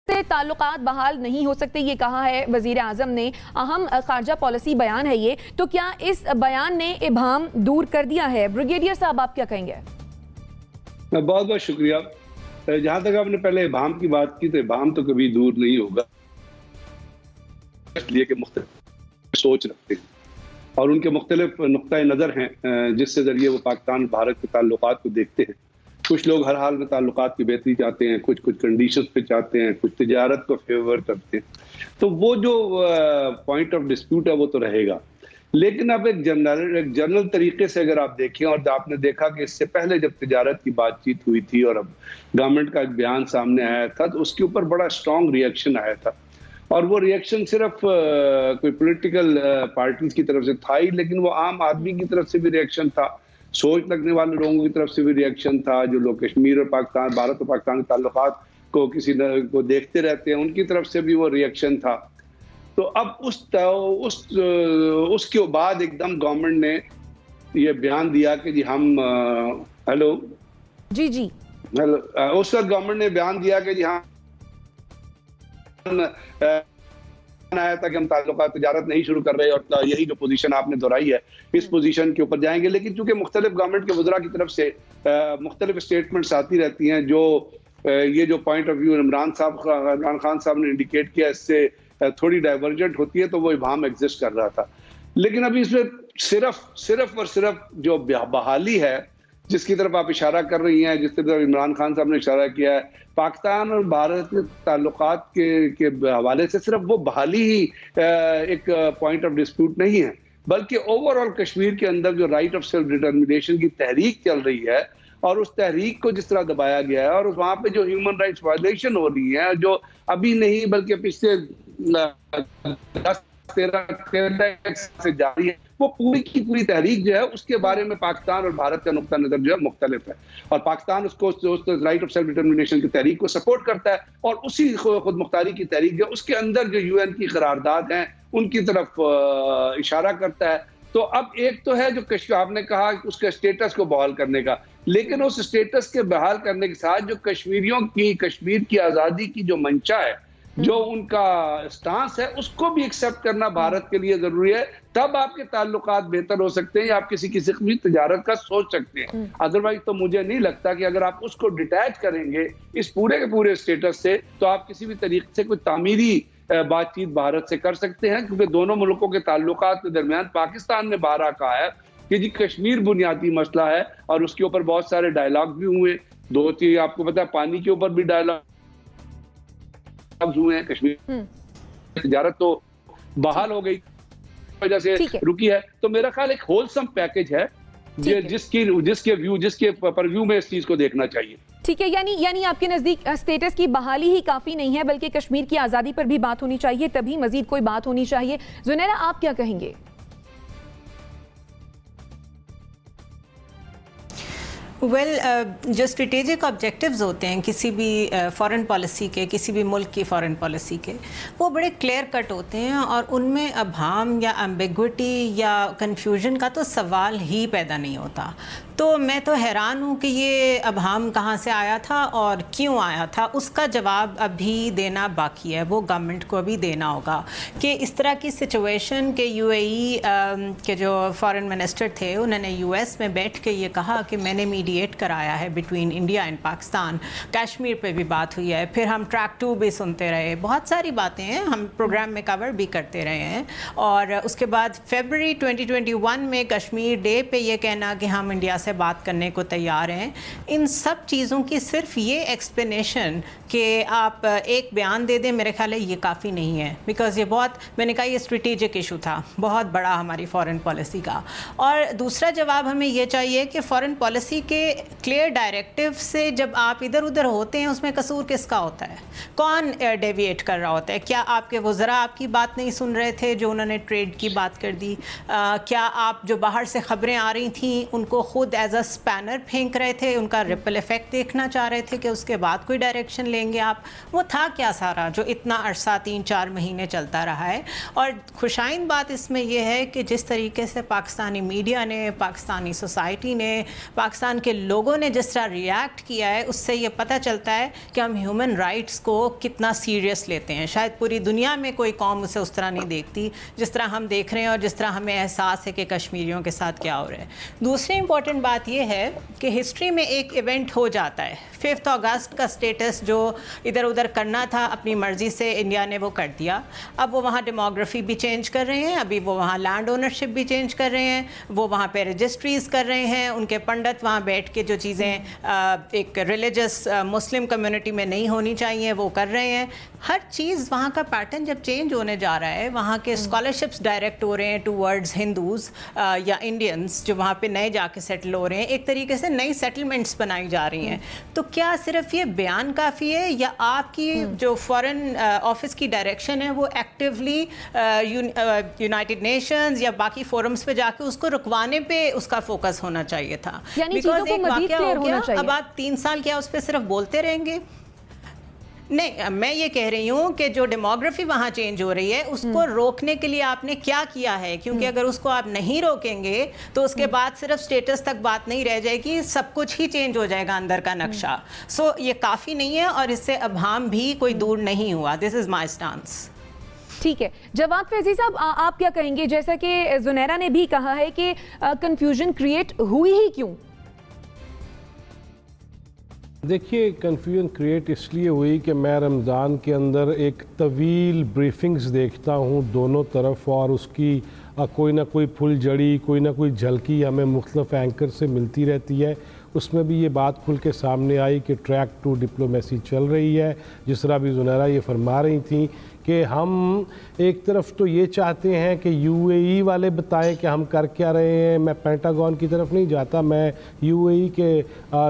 سے تعلقات بحال نہیں ہو سکتے، یہ کہا ہے وزیر اعظم نے. اہم خارجہ پالیسی بیان ہے یہ. تو کیا اس بیان نے ابہام دور کر دیا ہے؟ بریگیڈیئر صاحب آپ کیا کہیں گے؟ بہت بہت شکریہ. جہاں تک آپ نے پہلے ابہام کی بات کی، تو ابہام تو کبھی دور نہیں ہوگا، اس لیے کہ مختلف سوچ رکھتے ہیں اور ان کے مختلف نقطۂ نظر ہیں جس سے ذریعے وہ پاکستان بھارت کے تعلقات کو دیکھتے ہیں. کچھ لوگ ہر حال میں تعلقات کی بہتری چاہتے ہیں، کچھ کنڈیشنز پہ چاہتے ہیں، کچھ تجارت کو فیور کرتے ہیں. تو وہ جو پوائنٹ آف ڈسپیوٹ ہے وہ تو رہے گا. لیکن اب ایک جنرل طریقے سے اگر آپ دیکھیں، اور آپ نے دیکھا کہ اس سے پہلے جب تجارت کی بات چیت ہوئی تھی اور اب گورنمنٹ کا ایک بیان سامنے آیا تھا، تو اس کے اوپر بڑا اسٹرانگ ریئیکشن آیا تھا. اور وہ ریئیکشن صرف کوئی پولیٹیکل پارٹیز کی طرف سے تھا ہی، لیکن وہ عام آدمی کی طرف سے بھی ریئیکشن تھا، سوچ رکھنے والے لوگوں کی طرف سے بھی ریئیکشن تھا، جو لوگ کشمیر اور پاکستان، بھارت اور پاکستان کے تعلقات کو کسی کو دیکھتے رہتے ہیں ان کی طرف سے بھی وہ ریئیکشن تھا. تو اب اس کے بعد ایک دم گورنمنٹ نے یہ بیان دیا کہ جی ہم ہیلو جی اس وقت گورنمنٹ نے بیان دیا کہ جی ہاں آیا تھا کہ ہم تعلقات تجارت نہیں شروع کر رہے، اور یہی جو پوزیشن آپ نے دہرائی ہے اس پوزیشن کے اوپر جائیں گے. لیکن چونکہ مختلف گورنمنٹ کے وزراء کی طرف سے مختلف اسٹیٹمنٹس آتی رہتی ہیں، جو یہ جو point of view Imran Khan صاحب نے انڈیکیٹ کیا اس سے تھوڑی ڈائیورجنٹ ہوتی ہے، تو وہ ابہام ایگزسٹ کر رہا تھا. لیکن ابھی اس میں صرف اور صرف جو بحالی ہے جس کی طرف آپ اشارہ کر رہی ہیں، جس طرف عمران خان صاحب نے اشارہ کیا ہے، پاکستان اور بھارت کے تعلقات کے حوالے سے صرف وہ بحالی ہی ایک پوائنٹ آف ڈسپیوٹ نہیں ہے، بلکہ اوور آل کشمیر کے اندر جو رائٹ آف سیلف ڈٹرمنیشن کی تحریک چل رہی ہے، اور اس تحریک کو جس طرح دبایا گیا ہے، اور وہاں پہ جو ہیومن رائٹس وائلیشن ہو رہی ہے، جو ابھی نہیں بلکہ پچھلے 10-13 سے جاری ہے، وہ پوری کی پوری تحریک جو ہے اس کے بارے میں پاکستان اور بھارت کا نقطہ نظر جو ہے مختلف ہے. اور پاکستان اس کو رائٹ آف سیلف ڈٹرمنیشن کی تحریک کو سپورٹ کرتا ہے، اور اسی خود مختاری کی تحریک جو اس کے اندر جو یو این کی قرارداد ہیں ان کی طرف اشارہ کرتا ہے. تو اب ایک تو ہے جو آپ نے کہا اس کے اسٹیٹس کو بحال کرنے کا، لیکن اس اسٹیٹس کے بحال کرنے کے ساتھ جو کشمیریوں کی کشمیر کی آزادی کی جو منشا ہے، جو ان کا سٹانس ہے، اس کو بھی ایکسپٹ کرنا بھارت کے لیے ضروری ہے. تب آپ کے تعلقات بہتر ہو سکتے ہیں، یا آپ کسی قسم کی تجارت کا سوچ سکتے ہیں. ادروائز تو مجھے نہیں لگتا کہ اگر آپ اس کو ڈیٹیچ کریں گے اس پورے کے پورے اسٹیٹس سے، تو آپ کسی بھی طریقے سے کوئی تعمیری بات چیت بھارت سے کر سکتے ہیں. کیونکہ دونوں ملکوں کے تعلقات کے درمیان پاکستان نے بارہا کہا ہے کہ جی کشمیر بنیادی مسئلہ ہے، اور اس کے اوپر بہت سارے ڈائلاگ بھی ہوئے. دو چیز آپ کو پتا ہے، پانی کے اوپر بھی ڈائلاگ ہوئے ہیں. کشمیر تجارت تو بحال ہو گئی وجہ سے رکی ہے. تو میرا خیال ایک ہولسم پیکج ہے جس کے پرویو میں اس چیز کو دیکھنا چاہیے. ٹھیک ہے، یعنی آپ کے نزدیک اسٹیٹس کی بحالی ہی کافی نہیں ہے، بلکہ کشمیر کی آزادی پر بھی بات ہونی چاہیے، تبھی مزید کوئی بات ہونی چاہیے. زنیرہ آپ کیا کہیں گے؟ جو اسٹریٹجک آبجیکٹیوز ہوتے ہیں کسی بھی فارن پالیسی کے، کسی بھی ملک کی فارن پالیسی کے، وہ بڑے کلیئر کٹ ہوتے ہیں، اور ان میں ابہام یا ایمبیگوٹی یا کنفیوژن کا تو سوال ہی پیدا نہیں ہوتا. تو میں تو حیران ہوں کہ یہ ابہام کہاں سے آیا تھا اور کیوں آیا تھا. اس کا جواب ابھی دینا باقی ہے، وہ گورنمنٹ کو ابھی دینا ہوگا کہ اس طرح کی سچویشن کہ یو اے ای کے جو فارن منسٹر تھے انہوں نے یو ایس میں بیٹھ کے یہ کہا کہ میں نے میڈیٹ کرایا ہے between India and Pakistan. Kashmir پہ بھی بات ہوئی ہے، پھر ہم ٹریک 2 بھی سنتے رہے، بہت ساری باتیں ہیں ہم پروگرام میں کور بھی کرتے رہے ہیں. اور اس کے بعد فیبرری 2021 میں کشمیر ڈے پہ یہ کہنا کہ ہم انڈیا سے بات کرنے کو تیار ہیں. ان سب چیزوں کی صرف یہ ایکسپلینیشن کہ آپ ایک بیان دے دیں، میرے خیال ہے یہ کافی نہیں ہے. بیکاز یہ بہت، میں نے کہا یہ اسٹریٹجک ایشو تھا بہت بڑا ہماری فارن پالیسی کا. اور دوسرا جواب ہمیں یہ چاہیے کہ فارن پالیسی کے کلیئر ڈائریکٹیو سے جب آپ ادھر ادھر ہوتے ہیں، اس میں قصور کس کا ہوتا ہے؟ کون ڈیویٹ کر رہا ہوتا ہے؟ کیا آپ کے وزراء آپ کی بات نہیں سن رہے تھے جو انہوں نے ٹریڈ کی بات کر دی؟ کیا آپ جو باہر سے خبریں آ رہی تھیں ان کو خود ایز اے اسپینر پھینک رہے تھے, ان کا ریپل ایفیکٹ دیکھنا چاہ رہے تھے کہ اس کے بعد کوئی ڈائریکشن لیں گے آپ. وہ تھا کیا سارا جو اتنا عرصہ 3-4 مہینے چلتا رہا ہے. اور خوشائند بات اس میں یہ ہے کہ جس طریقے سے پاکستانی میڈیا نے, پاکستانی سوسائٹی نے, پاکستان کے لوگوں نے جس طرح ریاکٹ کیا ہے, اس سے یہ پتہ چلتا ہے کہ ہم ہیومن رائٹس کو کتنا سیریس لیتے ہیں. شاید پوری دنیا میں کوئی قوم اسے اس طرح نہیں دیکھتی جس طرح ہم دیکھ رہے ہیں, اور جس طرح ہمیں احساس ہے کہ کشمیریوں کے ساتھ کیا ہو رہا ہے. دوسری امپورٹنٹ بات یہ ہے کہ ہسٹری میں ایک ایونٹ ہو جاتا ہے. 5 اگست کا سٹیٹس جو ادھر ادھر کرنا تھا اپنی مرضی سے انڈیا نے وہ کر دیا. اب وہ وہاں ڈیموگرافی بھی چینج کر رہے ہیں, ابھی وہ وہاں لینڈ اونرشپ بھی چینج کر رہے ہیں, وہ وہاں پہ رجسٹریز کر رہے ہیں, ان کے پنڈت وہاں بیٹھ کے جو چیزیں ایک ریلیجس مسلم کمیونٹی میں نہیں ہونی چاہیے وہ کر رہے ہیں. ہر چیز وہاں کا پیٹرن جب چینج ہونے جا رہا ہے, وہاں کے اسکالرشپس ڈائریکٹ ہو رہے ہیں ٹوورڈز ہندوز یا انڈینس جو وہاں پہ نئے جا کے سیٹل ہو رہے ہیں, ایک طریقے سے نئی سیٹلمنٹس بنائی جا رہی ہیں. تو کیا صرف یہ بیان کافی ہے, یا آپ کی جو فارن آفس کی ڈائریکشن ہے وہ ایکٹیولی یونائٹڈ نیشنز یا باقی فورمز پہ جا کے اس کو رکوانے پہ اس کا فوکس ہونا چاہیے تھا؟ بیکاز ایک واقعہ ہو گیا, اب آپ 3 سال کیا اس پہ صرف بولتے رہیں گے؟ نہیں, میں یہ کہہ رہی ہوں کہ جو ڈیموگرافی وہاں چینج ہو رہی ہے اس کو روکنے کے لیے آپ نے کیا کیا ہے, کیونکہ اگر اس کو آپ نہیں روکیں گے تو اس کے بعد صرف سٹیٹس تک بات نہیں رہ جائے گی, سب کچھ ہی چینج ہو جائے گا اندر کا نقشہ. سو یہ کافی نہیں ہے, اور اس سے ابہام بھی کوئی دور نہیں ہوا. دس از مائی اسٹانس. ٹھیک ہے, جواد فیضی صاحب آپ کیا کہیں گے؟ جیسا کہ زنیرہ نے بھی کہا ہے کہ کنفیوژن کریٹ ہوئی ہی کیوں؟ دیکھیے, کنفیوژن کریٹ اس لیے ہوئی کہ میں رمضان کے اندر ایک طویل بریفنگز دیکھتا ہوں دونوں طرف, اور اس کی کوئی نہ کوئی پھل جڑی, کوئی نہ کوئی جھلکی ہمیں مختلف اینکر سے ملتی رہتی ہے. اس میں بھی یہ بات کھل کے سامنے آئی کہ ٹریک ٹو ڈپلومیسی چل رہی ہے. جس طرح بھی زنیرہ یہ فرما رہی تھیں کہ ہم ایک طرف تو یہ چاہتے ہیں کہ یو اے ای والے بتائیں کہ ہم کر کیا رہے ہیں. میں پینٹاگون کی طرف نہیں جاتا, میں یو اے ای کے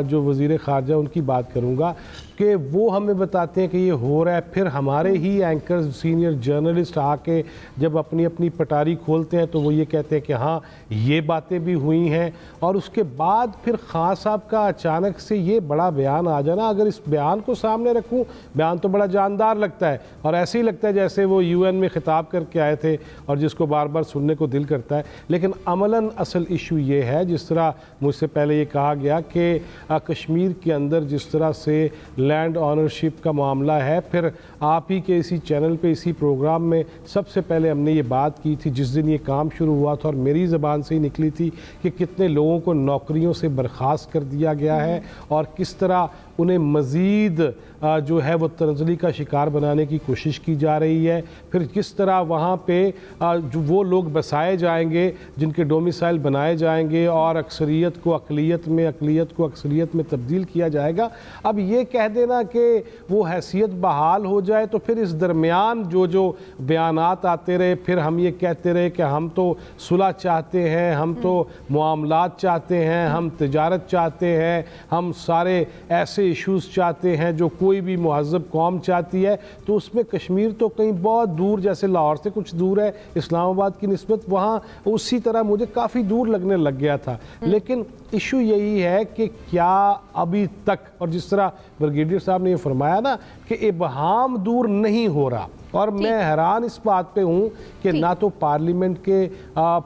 جو وزیر خارجہ ان کی بات کروں گا کہ وہ ہمیں بتاتے ہیں کہ یہ ہو رہا ہے. پھر ہمارے ہی اینکرز, سینئر جرنلسٹ آ کے جب اپنی اپنی پٹاری کھولتے ہیں تو وہ یہ کہتے ہیں کہ ہاں یہ باتیں بھی ہوئی ہیں. اور اس کے بعد پھر خان صاحب کا اچانک سے یہ بڑا بیان آ جانا. اگر اس بیان کو سامنے رکھوں, بیان تو بڑا جاندار لگتا ہے اور ایسے ہی لگتا ہے جیسے وہ یو این میں خطاب کر کے آئے تھے اور جس کو بار بار سننے کو دل کرتا ہے. لیکن عملاً اصل ایشو یہ ہے, جس طرح مجھ سے پہلے یہ کہا گیا کہ کشمیر کے اندر جس طرح سے لینڈ آنرشپ کا معاملہ ہے, پھر آپ ہی کے اسی چینل پہ اسی پروگرام میں سب سے پہلے ہم نے یہ بات کی تھی جس دن یہ کام شروع ہوا تھا, اور میری زبان سے ہی نکلی تھی کہ کتنے لوگوں کو نوکریوں سے برخاست کر دیا گیا ہے اور کس طرح انہیں مزید جو ہے وہ تنزلی کا شکار بنانے کی کوشش کی جا رہی ہے. پھر کس طرح وہاں پہ جو وہ لوگ بسائے جائیں گے جن کے ڈومیسائل بنائے جائیں گے اور اکثریت کو اقلیت میں, اقلیت کو اکثریت میں تبدیل کیا جائے گا. اب یہ کہہ دینا کہ وہ حیثیت بحال ہو جائے, تو پھر اس درمیان جو بیانات آتے رہے, پھر ہم یہ کہتے رہے کہ ہم تو صلح چاہتے ہیں, ہم تو معاملات چاہتے ہیں, ہم تجارت چاہتے ہیں, ہم سارے ایسے ایشوز چاہتے ہیں جو کوئی بھی مہذب قوم چاہتی ہے. تو اس میں کشمیر تو کہیں بہت دور, جیسے لاہور سے کچھ دور ہے اسلام آباد کی نسبت, وہاں اسی طرح مجھے کافی دور لگنے لگ گیا تھا. لیکن ایشو یہی ہے کہ کیا ابھی تک, اور جس طرح بریگیڈیئر صاحب نے یہ فرمایا نا کہ ابہام دور نہیں ہو رہا, اور میں حیران اس بات پہ ہوں کہ نہ تو پارلیمنٹ کے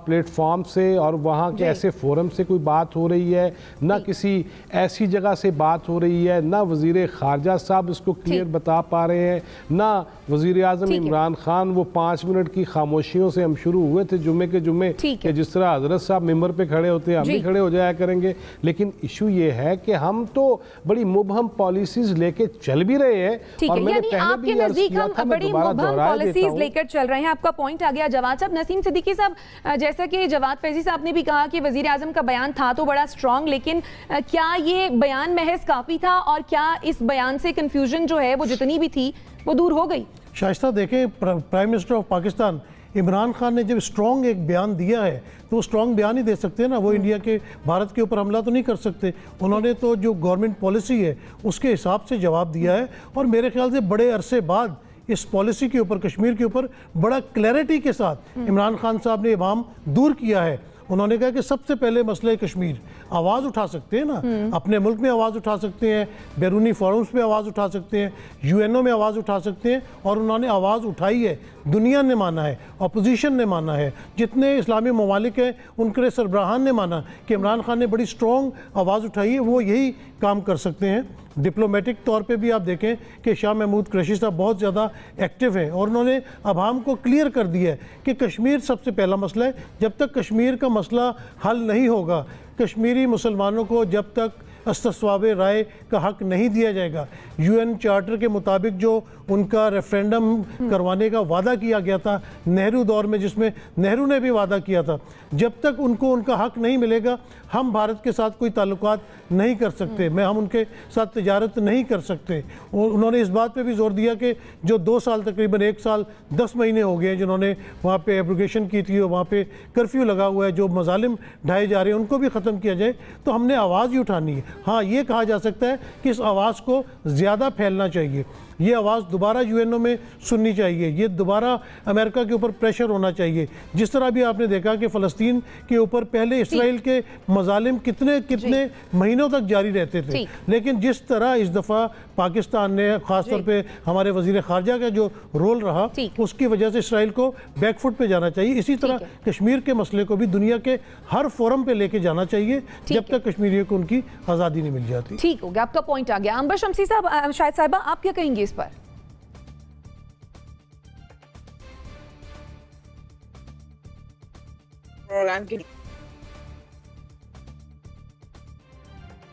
پلیٹ فارم سے اور وہاں کے ایسے فورم سے کوئی بات ہو رہی ہے, نہ کسی ایسی جگہ سے بات ہو رہی ہے, نہ وزیر خارجہ صاحب اس کو کلیئر بتا پا رہے ہیں, نہ وزیر اعظم عمران خان. وہ 5 منٹ کی خاموشیوں سے ہم شروع ہوئے تھے جمعے کے جمعے کہ جس طرح حضرت صاحب ممبر پہ کھڑے ہوتے ہیں ہم بھی کھڑے ہو جایا کریں گے. لیکن ایشو یہ ہے کہ ہم تو بڑی مبہم پالیسیز لے کے چل بھی رہے ہیں, اور میں نے پہلے بھی عرض کیا تھا, میں دوبارہ پالیسیز لے کر چل رہے ہیں. آپ کا پوائنٹ آ گیا جواد صاحب. نسیم صدیقی صاحب, جیسا کہ جواد فیضی صاحب نے بھی کہا کہ وزیر اعظم کا بیان تھا تو بڑا اسٹرانگ, لیکن کیا یہ بیان محض کافی تھا, اور کیا اس بیان سے کنفیوژن جو ہے وہ جتنی بھی تھی وہ دور ہو گئی؟ شائستہ دیکھیں, prime minister of Pakistan Imran Khan نے جب اسٹرانگ ایک بیان دیا ہے تو وہ اسٹرانگ بیان ہی دے سکتے ہیں نا. وہ انڈیا کے بھارت کے اوپر حملہ تو نہیں کر سکتے. انہوں نے تو جو گورنمنٹ پالیسی ہے اس کے حساب سے جواب دیا ہے, اور میرے خیال سے بڑے عرصے بعد اس پالیسی کے اوپر, کشمیر کے اوپر بڑا کلیئرٹی کے ساتھ عمران خان صاحب نے ابہام دور کیا ہے. انہوں نے کہا کہ سب سے پہلے مسئلہ کشمیر آواز اٹھا سکتے ہیں نا, اپنے ملک میں آواز اٹھا سکتے ہیں, بیرونی فورمز میں آواز اٹھا سکتے ہیں, UN میں آواز اٹھا سکتے ہیں, اور انہوں نے آواز اٹھائی ہے, دنیا نے مانا ہے, اپوزیشن نے مانا ہے, جتنے اسلامی ممالک ہیں ان کے سربراہان نے مانا کہ عمران خان نے بڑی سٹرونگ آواز اٹھائی ہے, وہ یہی کام کر سکتے ہیں. ڈپلومیٹک طور پہ بھی آپ دیکھیں کہ شاہ محمود قریشی صاحب بہت زیادہ ایکٹیو ہیں, اور انہوں نے عوام کو کلیئر کر دیا ہے کہ کشمیر سب سے پہلا مسئلہ ہے. جب تک کشمیر کا مسئلہ حل نہیں ہوگا, کشمیری مسلمانوں کو جب تک استصواب رائے کا حق نہیں دیا جائے گا, UN چارٹر کے مطابق جو ان کا ریفرینڈم کروانے کا وعدہ کیا گیا تھا نہرو دور میں, جس میں نہرو نے بھی وعدہ کیا تھا, جب تک ان کو ان کا حق نہیں ملے گا ہم بھارت کے ساتھ کوئی تعلقات نہیں کر سکتے, ہم ان کے ساتھ تجارت نہیں کر سکتے. انہوں نے اس بات پہ بھی زور دیا کہ جو 2 سال تقریباً 1 سال 10 مہینے ہو گئے ہیں جنہوں نے وہاں پہ ایبروگیشن کی تھی اور وہاں پہ کرفیو لگا ہوا ہے, جو مظالم ڈھائے جا رہے ہیں ان کو بھی ختم کیا جائے. تو ہم نے آواز ہی اٹھانی ہے. ہاں یہ کہا جا سکتا ہے کہ اس آواز کو زیادہ پھیلنا چاہیے, یہ آواز دوبارہ UN میں سننی چاہیے, یہ دوبارہ امریکہ کے اوپر پریشر ہونا چاہیے. جس طرح بھی آپ نے دیکھا کہ فلسطین کے اوپر پہلے اسرائیل کے مظالم کتنے مہینوں تک جاری رہتے تھے, لیکن جس طرح اس دفعہ پاکستان نے خاص طور پہ ہمارے وزیر خارجہ کا جو رول رہا اس کی وجہ سے اسرائیل کو بیک فٹ پہ جانا چاہیے. اسی طرح کشمیر کے مسئلے کو بھی دنیا کے ہر فورم پہ لے کے جانا چاہیے جب تک کشمیریوں کو ان کی آزادی نہیں مل جاتی. ٹھیک ہو گیا, آپ کا پوائنٹ آ گیا. عنبر شمسی صاحب, شاہد صاحبہ, آپ کیا کہیں گے اس پر؟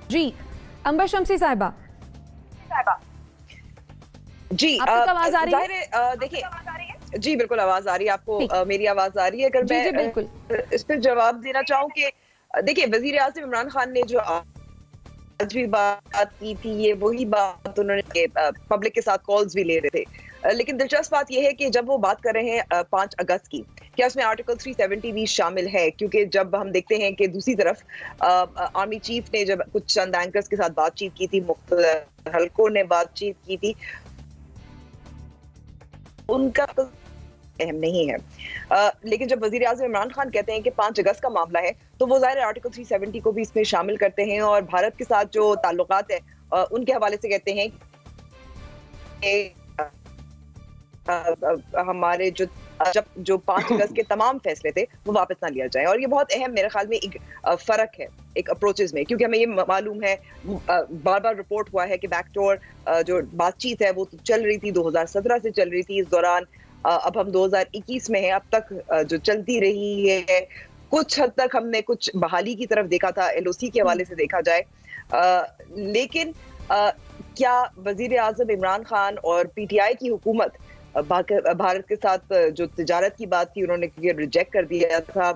جی عنبر شمسی صاحبہ, جی آپ کو آواز آ رہی ہے؟ دیکھیے جی بالکل آواز آ رہی ہے. آپ کو میری آواز آ رہی ہے؟ اگر میں اس پہ جواب دینا چاہوں کہ دیکھیے وزیر اعظم عمران خان نے جو آج بھی بات کی تھی یہ وہی بات انہوں نے پبلک کے ساتھ کالز بھی لے رہے تھے, لیکن دلچسپ بات یہ ہے کہ جب وہ بات کر رہے ہیں 5 اگست کی, کیا اس میں آرٹیکل 370 بھی شامل ہے؟ کیونکہ جب ہم دیکھتے ہیں کہ دوسری طرف آرمی چیف نے جب کچھ چند اینکرز کے ساتھ بات چیت کی تھی, مختلف حلقوں نے بات چیت کی تھی, ان کا اہم نہیں ہے. لیکن جب وزیر اعظم عمران خان کہتے ہیں کہ 5 اگست کا معاملہ ہے تو وہ ظاہر آرٹیکل 370 کو بھی اس میں شامل کرتے ہیں, اور بھارت کے ساتھ جو تعلقات ہیں ان کے حوالے سے کہتے ہیں کہ ہمارے جو 5 اگست کے تمام فیصلے تھے وہ واپس نہ لیا جائے. اور یہ بہت اہم میرے خیال میں ایک فرق ہے ایک اپروچز میں, کیونکہ ہمیں یہ معلوم ہے بار بار رپورٹ ہوا ہے کہ بیک ڈور جو بات چیت ہے وہ چل رہی تھی 2017 سے چل رہی تھی, اس دوران اب ہم 2021 میں ہیں, اب تک جو چلتی رہی ہے. کچھ حد تک ہم نے کچھ بحالی کی طرف دیکھا تھا LOC کے حوالے سے دیکھا جائے, لیکن کیا وزیر اعظم عمران خان اور PTI کی حکومت بھارت کے ساتھ جو تجارت کی بات تھی انہوں نے ریجیکٹ کر دیا تھا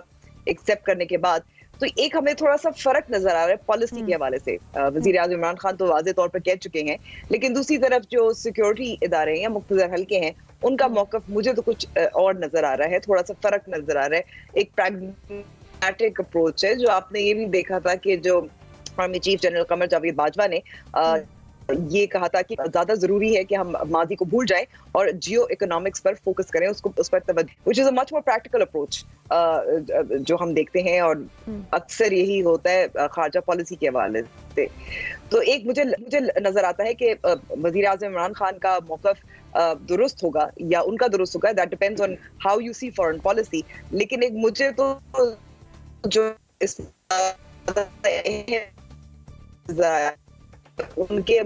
ایکسیپٹ کرنے کے بعد, تو ایک ہمیں تھوڑا سا فرق نظر آ رہا ہے پالیسی کے حوالے سے. وزیر اعظم عمران خان تو واضح طور پر کہہ چکے ہیں, لیکن دوسری طرف جو سیکیورٹی ادارے یا مقتدر حلقے ہیں ان کا موقف مجھے تو کچھ اور نظر آ رہا ہے, تھوڑا سا فرق نظر آ رہا ہے. ایک پریگمیٹک اپروچ ہے جو آپ نے یہ بھی دیکھا تھا کہ جو army chief general Qamar Javed Bajwa نے یہ کہا تھا کہ زیادہ ضروری ہے کہ ہم ماضی کو بھول جائیں اور جیو اکنامکس پر فوکس کریں, اس پر توجہ, which is a much more practical approach جو ہم دیکھتے ہیں, اور اکثر یہی ہوتا ہے خارجہ پالیسی کے حوالے سے. تو ایک مجھے نظر آتا ہے کہ وزیر اعظم عمران خان کا موقف درست ہوگا یا ان کا درست ہوگا, that depends on how you see foreign policy. لیکن ایک مجھے تو جو ان کے